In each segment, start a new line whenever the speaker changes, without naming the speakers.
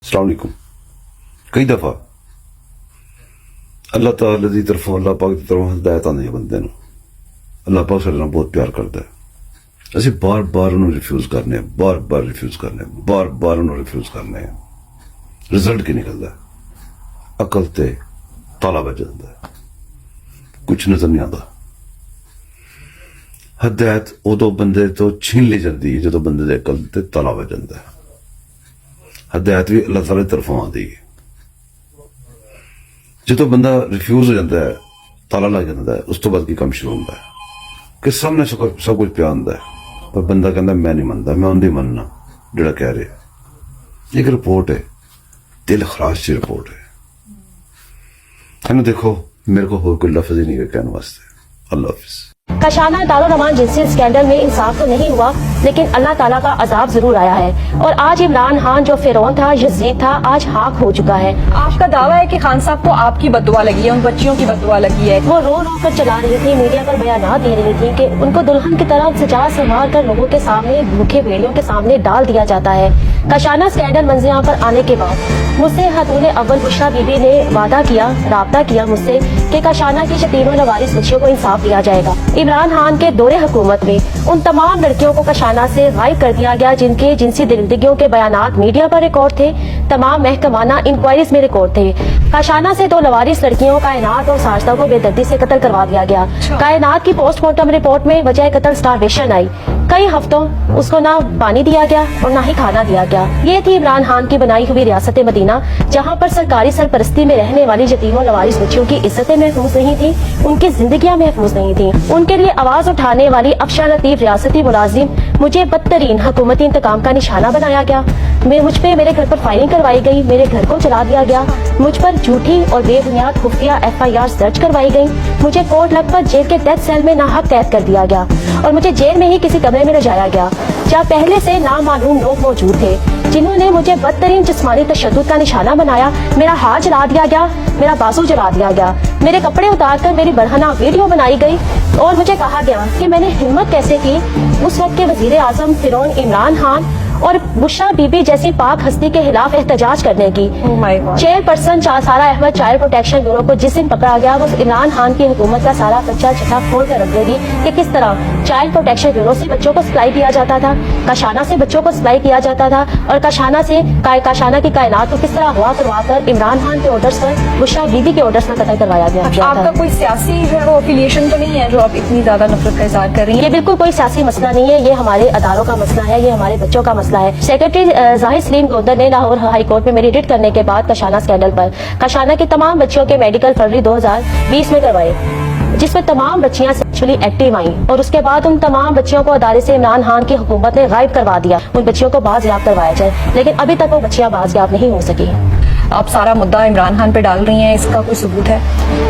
السلام علیکم. کئی دفعہ اللہ تعالی دی طرفوں اللہ پاک دی طرفوں ہدایت آندی ہے بندے نو. اللہ پاک سارے نال بہت پیار کرتا ہے. اسی بار بار انہوں ریفیوز کرنے بار بار ریفیوز کرنے بار بار انہوں ریفیوز کرنے رزلٹ کی نکلتا ہے. عقل تے تالا بج جاتا ہے, کچھ نظر نہیں آتا. ہدایت ادو بندے تو چھین لی جاتی ہے جدو بندے دے عقل تے تالا بج جاتا ہے. ہدایت بھی اللہ تعالی طرفوں آتی ہے. جدو بندہ ریفیوز ہو جاتا ہے, تالا لگ جاتا ہے, اس تو بعد کی کم شروع ہوتا ہے کہ سامنے سب کچھ پیا آتا ہے, پر بندہ کہتا ہے میں نہیں منتا, میں اندھی مننا جڑا کہہ رہے. ایک رپورٹ ہے, دل خراش سی رپورٹ ہے. دیکھو میرے کو اور کوئی لفظ ہی نہیں ہے کہنے واسطے. اللہ حافظ.
کاشانہ دارالرحمان جنسی اسکینڈل میں انصاف تو نہیں ہوا, لیکن اللہ تعالیٰ کا عذاب ضرور آیا ہے. اور آج عمران خان جو فرعون تھا, یزید تھا, آج خاک ہو چکا ہے.
آپ کا دعویٰ ہے کہ خان صاحب کو آپ کی بددعا لگی ہے, ان بچیوں کی بددعا لگی ہے.
وہ رو رو کر چلا رہی تھی, میڈیا پر بیانات دے رہی تھی کہ ان کو دلہن کی طرف سجا سنوار کر لوگوں کے سامنے, بھوکے بیڑیوں کے سامنے ڈال دیا جاتا ہے. کاشانہ اسکینڈل منظر پر آنے کے بعد مجھ سے خاتون اول بشریٰ بی بی نے وعدہ کیا, رابطہ کیا مجھ سے کہ کاشانہ کی یتیم و لوارث بچیوں کو انصاف دیا جائے گا. عمران خان کے دور حکومت میں ان تمام لڑکیوں کو کاشانہ سے غائب کر دیا گیا جن کے جنسی درندگیوں کے بیانات میڈیا پر ریکارڈ تھے, تمام محکمانہ انکوائریز میں ریکارڈ تھے. کاشانہ سے 2 لوارث لڑکیوں کائنات اور ساجدہ کو بے دردی سے قتل کروا دیا گیا. کائنات کی پوسٹ مارٹم رپورٹ میں وجہ قتل سٹارویشن آئی. کئی ہفتوں اس کو نہ پانی دیا گیا اور نہ ہی کھانا دیا گیا. یہ تھی عمران خان کی بنائی ہوئی ریاست مدینہ, جہاں پر سرکاری سرپرستی میں رہنے والی یتیم و لوارث بچیوں کی عزتیں محفوظ نہیں تھی, ان کی زندگیاں محفوظ نہیں تھیں. ان کے لیے آواز اٹھانے والی افشاں لطیف ریاستی ملازم مجھے بدترین حکومتی انتقام کا نشانہ بنایا گیا. مجھ پہ میرے گھر پر فائرنگ کروائی گئی, میرے گھر کو چلا دیا گیا, مجھ پر جھوٹی اور بے بنیاد خفیہ FIR درج کروائی گئی. مجھے کوٹ لگ پر جیل کے ڈیتھ سیل میں ناحق قید کر دیا گیا اور مجھے جیل میں ہی کسی کمرے میں لے جایا گیا جہاں پہلے سے نامعلوم لوگ موجود تھے, جنہوں نے مجھے بدترین جسمانی تشدد کا نشانہ بنایا. میرا ہاتھ جلا دیا گیا, میرا بازو جلا دیا گیا, میرے کپڑے اتار کر میری برہنہ ویڈیو بنائی گئی اور مجھے کہا گیا کہ میں نے ہمت کیسے کی اس وقت کے وزیر اعظم فرعون عمران خان اور بشریٰ بی بی جیسی پاک ہستی کے خلاف احتجاج کرنے کی. Chairperson Sara Ahmed child protection bureau کو جس دن پکڑا گیا, وہ عمران خان کی حکومت کا سارا کچا چٹا کھول کر رکھ دے گی کہ کس طرح چائلڈ پروٹیکشن بیورو سے بچوں کو سپلائی کیا جاتا تھا, کاشانہ سے بچوں کو سپلائی کیا جاتا تھا, اور کاشانہ کی کائنات کو کس طرح ہوا کروا کر عمران خان کے آرڈرز پر, بشریٰ بی بی کے آرڈرز پر قتل کروایا گیا.
آپ کا کوئی سیاسی جو ہے وہ افیلیشن تو نہیں ہے جو آپ اتنی زیادہ نفرت کا اظہار کر رہی ہیں؟
یہ بالکل کوئی سیاسی مسئلہ نہیں ہے, یہ ہمارے اداروں کا مسئلہ ہے, یہ ہمارے بچوں کا مسئلہ ہے. سیکرٹری ظاہر سلیم گوندر نے لاہور ہائی کورٹ میں میری ریٹ کرنے کے بعد کاشانہ اسکینڈل پر کاشانہ کی تمام بچیوں کے میڈیکل فروری 2020 میں کروائے, جس میں تمام بچیاں سیکچولی ایکٹیو آئیں, اور اس کے بعد ان تمام بچیوں کو ادارے سے عمران خان کی حکومت نے غائب کروا دیا. ان بچیوں کو بازیاب کروایا جائے, لیکن ابھی تک وہ بچیاں بازیاب نہیں ہو سکی.
آپ سارا مدعا عمران خان پہ ڈال رہی ہیں, اس کا کوئی ثبوت ہے؟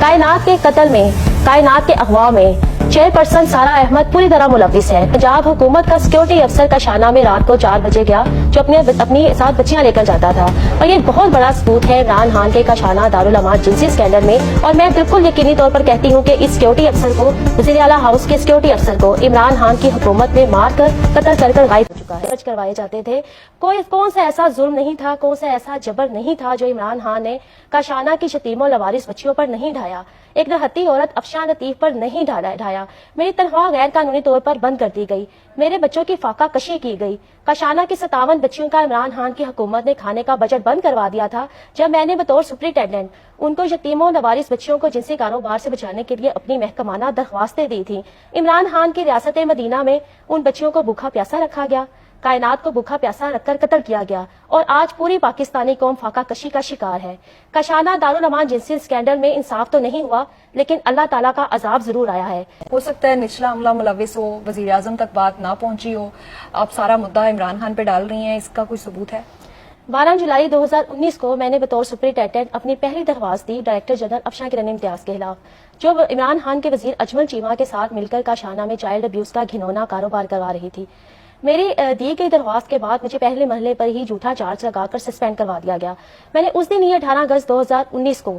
کائنات کے قتل میں, کائنات کے اغوا میں چیئرپرسن سارہ احمد پوری طرح ملوث ہے. پنجاب حکومت کا سیکورٹی افسر کاشانہ میں رات کو 4 بجے گیا, جو اپنی ساتھ بچیاں لے کر جاتا تھا, اور یہ بہت بڑا ثبوت ہے عمران خان کے کاشانہ دارالرحمان جنسی اسکینڈل میں. اور میں بالکل یقینی طور پر کہتی ہوں کہ اس سیکورٹی افسر کو, وزیر اعلیٰ ہاؤس کے سیکورٹی افسر کو عمران خان کی حکومت میں مار کر قتل کر غائب ہو چکا ہے. سرچ کروائے جاتے تھے, کون سا ایسا ظلم نہیں تھا, کون سا ایسا جبر نہیں تھا جو عمران خان نے کاشانہ کی یتیم و لوارث بچیوں پر نہیں ڈھایا, ایک نہتی عورت افشاں لطیف پر نہیں ڈھایا. میری تنخواہ غیر قانونی طور پر بند کر دی گئی, میرے بچوں کی فاقہ کشی کی گئی. کاشانہ کی 57 بچیوں کا عمران خان کی حکومت نے کھانے کا بجٹ بند کروا دیا تھا, جب میں نے بطور سپرنٹینڈنٹ ان کو یتیموں و لوارث بچیوں کو جنسی کاروبار سے بچانے کے لیے اپنی محکمانہ درخواستیں دی تھیں. عمران خان کی ریاست مدینہ میں ان بچیوں کو بھوکا پیاسا رکھا گیا, کائنات کو بھوکا پیاسا رکھ کر قتل کیا گیا, اور آج پوری پاکستانی قوم فاقہ کشی کا شکار ہے. کاشانہ دارالرحمان جنسی اسکینڈل میں انصاف تو نہیں ہوا, لیکن اللہ تعالیٰ کا عذاب ضرور آیا ہے.
ہو سکتا ہے نچلا عملہ ملوث ہو, وزیر اعظم تک بات نہ پہنچی ہو, آپ سارا مدعا عمران خان پہ ڈال رہی ہیں, اس کا کوئی ثبوت ہے؟
12 جولائی 2019 کو میں نے بطور سپرنٹینڈنٹ اپنی پہلی درخواست دی ڈائریکٹر جنرل افشاں کرن امتیاز کے خلاف, جو عمران خان کے وزیر اجمل چیمہ کے ساتھ مل کر کاشانہ میں چائلڈ ابیوز کا گھنونا کاروبار کروا رہی تھی. میری دی گئی درخواست کے بعد مجھے پہلے مرحلے پر ہی جھوٹا چارج لگا کر سسپینڈ کروا دیا گیا. میں نے اس دن ہی 18 اگست 2019 کو